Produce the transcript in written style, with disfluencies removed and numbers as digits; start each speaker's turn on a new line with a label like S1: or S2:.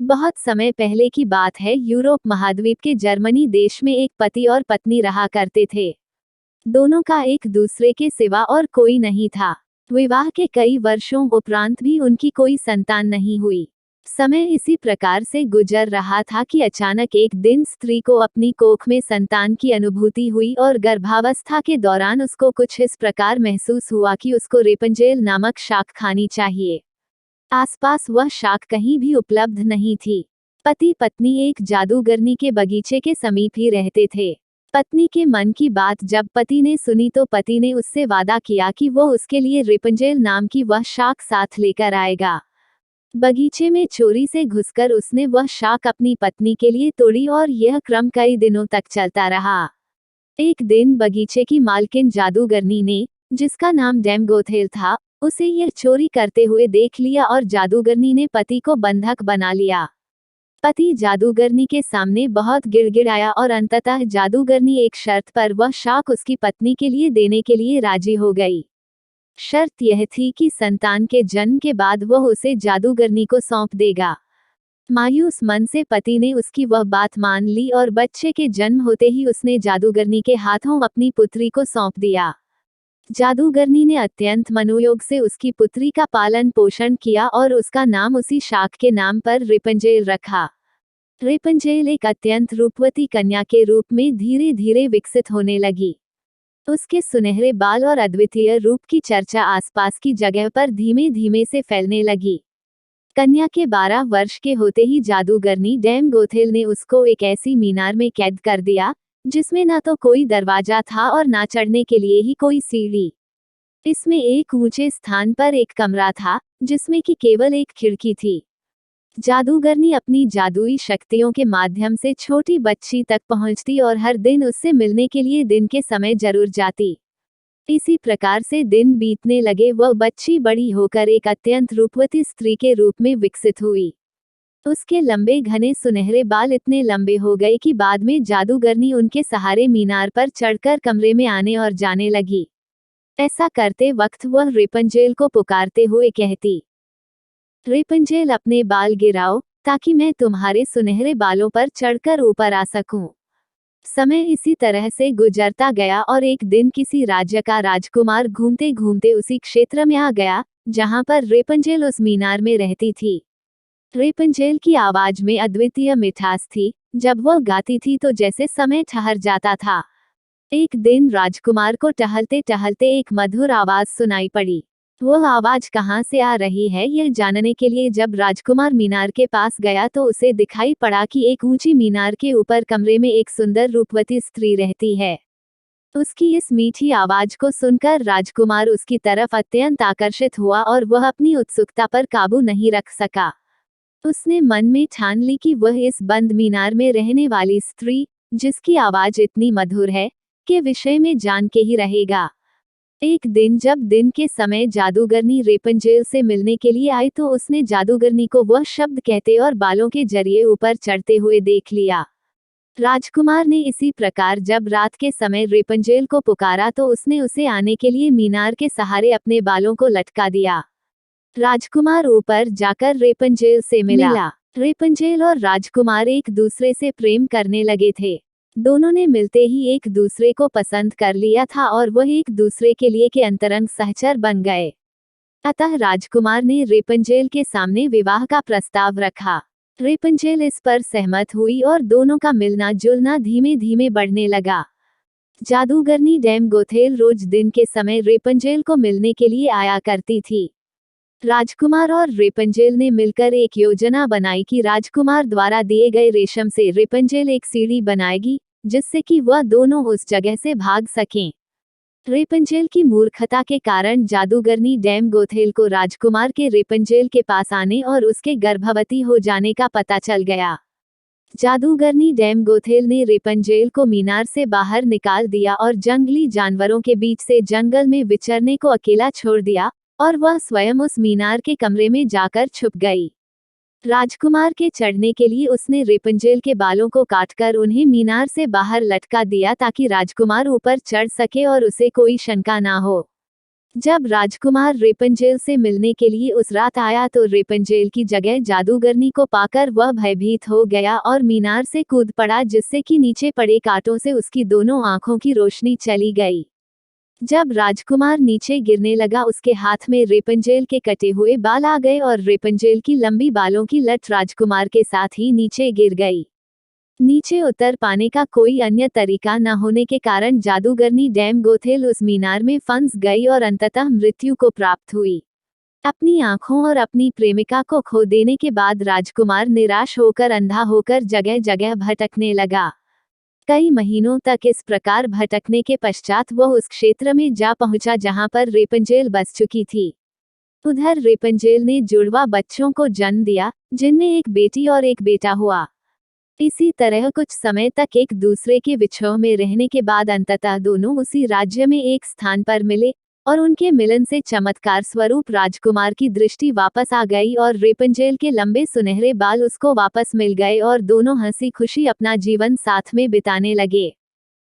S1: बहुत समय पहले की बात है। यूरोप महाद्वीप के जर्मनी देश में एक पति और पत्नी रहा करते थे। दोनों का एक दूसरे के सिवा और कोई नहीं था। विवाह के कई वर्षों उपरांत भी उनकी कोई संतान नहीं हुई। समय इसी प्रकार से गुजर रहा था कि अचानक एक दिन स्त्री को अपनी कोख में संतान की अनुभूति हुई और गर्भावस्था के दौरान उसको कुछ इस प्रकार महसूस हुआ कि उसको रेपंजेल नामक शाक खानी चाहिए। आसपास वह शाक कहीं भी उपलब्ध नहीं थी। पति पत्नी एक जादूगरनी के बगीचे के समीप ही रहते थे। पत्नी के मन की बात जब पति ने सुनी तो पति ने उससे वादा किया कि वो उसके लिए रेपंजेल नाम की वह शाक साथ लेकर आएगा। बगीचे में चोरी से घुसकर उसने वह शाक अपनी पत्नी के लिए तोड़ी और यह क्रम कई दिनों तक चलता रहा। एक दिन बगीचे की मालकिन जादूगरनी ने, जिसका नाम डैम गोथेल था, उसे यह चोरी करते हुए देख लिया और जादूगरनी ने पति को बंधक बना लिया। पति जादूगरनी के सामने बहुत गिड़गिड़ाया और अंततः जादूगरनी एक शर्त पर वह शाक उसकी पत्नी के लिए देने के लिए राजी हो गई। शर्त यह थी कि संतान के जन्म के बाद वह उसे जादूगरनी को सौंप देगा। मायूस मन से पति ने उसकी वह बात मान ली और बच्चे के जन्म होते ही उसने जादूगरनी के हाथों अपनी पुत्री को सौंप दिया। जादूगरनी ने अत्यंत मनोयोग से उसकी पुत्री का पालन पोषण किया और उसका नाम उसी शाक के नाम पर रेपंजेल रखा। रेपंजेल एक अत्यंत रूपवती कन्या के रूप में धीरे धीरे विकसित होने लगी। उसके सुनहरे बाल और अद्वितीय रूप की चर्चा आसपास की जगह पर धीमे धीमे से फैलने लगी। कन्या के 12 वर्ष के होते ही जादूगरनी डैम गोथेल ने उसको एक ऐसी मीनार में कैद कर दिया, जिसमें ना तो कोई दरवाजा था और ना चढ़ने के लिए ही कोई सीढ़ी। इसमें एक ऊंचे स्थान पर एक कमरा था, जिसमें की केवल एक खिड़की थी। जादूगरनी अपनी जादुई शक्तियों के माध्यम से छोटी बच्ची तक पहुंचती और हर दिन उससे मिलने के लिए दिन के समय जरूर जाती। इसी प्रकार से दिन बीतने लगे। वह बच्ची बड़ी होकर एक अत्यंत रूपवती स्त्री के रूप में विकसित हुई। उसके लंबे घने सुनहरे बाल इतने लंबे हो गए कि बाद में जादूगरनी उनके सहारे मीनार पर चढ़कर कमरे में आने और जाने लगी। ऐसा करते वक्त वह रेपंजेल को पुकारते हुए कहती, रेपंजेल अपने बाल गिराओ, ताकि मैं तुम्हारे सुनहरे बालों पर चढ़कर ऊपर आ सकूं। समय इसी तरह से गुजरता गया और एक दिन किसी राज्य का राजकुमार घूमते घूमते उसी क्षेत्र में आ गया, जहां पर रेपंजेल उस मीनार में रहती थी। रेपंजेल की आवाज में अद्वितीय मिठास थी। जब वह गाती थी तो जैसे समय ठहर जाता था। एक दिन राजकुमार को टहलते टहलते एक मधुर आवाज सुनाई पड़ी। वह आवाज कहाँ से आ रही है यह जानने के लिए जब राजकुमार मीनार के पास गया तो उसे दिखाई पड़ा कि एक ऊंची मीनार के ऊपर कमरे में एक सुंदर रूपवती स्त्री रहती है। उसकी इस मीठी आवाज को सुनकर राजकुमार उसकी तरफ अत्यंत आकर्षित हुआ और वह अपनी उत्सुकता पर काबू नहीं रख सका। उसने मन में ठान ली कि वह इस बंद मीनार में रहने वाली स्त्री, जिसकी आवाज इतनी मधुर है, के विषय में जान के ही रहेगा। एक दिन जब दिन के समय जादूगरनी रेपंजेल से मिलने के लिए आई तो उसने जादूगरनी को वह शब्द कहते और बालों के जरिए ऊपर चढ़ते हुए देख लिया। राजकुमार ने इसी प्रकार जब रात के समय रेपंजेल को पुकारा तो उसने उसे आने के लिए मीनार के सहारे अपने बालों को लटका दिया। राजकुमार ऊपर जाकर रेपंजेल से मिला। रेपंजेल और राजकुमार एक दूसरे से प्रेम करने लगे थे। दोनों ने मिलते ही एक दूसरे को पसंद कर लिया था और वह एक दूसरे के लिए के अंतरंग सहचर बन गए। अतः राजकुमार ने रेपंजेल के सामने विवाह का प्रस्ताव रखा। रेपंजेल इस पर सहमत हुई और दोनों का मिलना जुलना धीमे धीमे बढ़ने लगा। जादूगरनी डैम गोथेल रोज दिन के समय रेपंजेल को मिलने के लिए आया करती थी। राजकुमार और रेपंजेल ने मिलकर एक योजना बनाई कि राजकुमार द्वारा दिए गए रेशम से रेपंजेल एक सीढ़ी बनाएगी, जिससे कि वह दोनों उस जगह से भाग सकें। रेपंजेल की मूर्खता के कारण जादूगरनी डैम गोथेल को राजकुमार के रेपंजेल के पास आने और उसके गर्भवती हो जाने का पता चल गया। जादूगरनी डैम गोथेल ने रेपंजेल को मीनार से बाहर निकाल दिया और जंगली जानवरों के बीच से जंगल में विचरने को अकेला छोड़ दिया और वह स्वयं उस मीनार के कमरे में जाकर छुप गई। राजकुमार के चढ़ने के लिए उसने रेपंजेल के बालों को काटकर उन्हें मीनार से बाहर लटका दिया ताकि राजकुमार ऊपर चढ़ सके और उसे कोई शंका ना हो। जब राजकुमार रेपंजेल से मिलने के लिए उस रात आया तो रेपंजेल की जगह जादूगरनी को पाकर वह भयभीत हो गया और मीनार से कूद पड़ा, जिससे कि नीचे पड़े कांटों से उसकी दोनों आंखों की रोशनी चली गई। जब राजकुमार नीचे गिरने लगा उसके हाथ में रेपंजेल के कटे हुए बाल आ गए और रेपंजेल की लंबी बालों की लट राजकुमार के साथ ही नीचे गिर गई। नीचे उतर पाने का कोई अन्य तरीका न होने के कारण जादूगरनी डैम गोथेल उस मीनार में फंस गई और अंततः मृत्यु को प्राप्त हुई। अपनी आंखों और अपनी प्रेमिका को खो देने के बाद राजकुमार निराश होकर अंधा होकर जगह जगह भटकने लगा। कई महीनों तक इस प्रकार भटकने के पश्चात वह उस क्षेत्र में जा पहुंचा जहां पर रेपंजेल बस चुकी थी। उधर रेपंजेल ने जुड़वा बच्चों को जन्म दिया, जिनमें एक बेटी और एक बेटा हुआ। इसी तरह कुछ समय तक एक दूसरे के विछोह में रहने के बाद अंततः दोनों उसी राज्य में एक स्थान पर मिले और उनके मिलन से चमत्कार स्वरूप राजकुमार की दृष्टि वापस आ गई और रेपंजेल के लंबे सुनहरे बाल उसको वापस मिल गए और दोनों हंसी खुशी अपना जीवन साथ में बिताने लगे।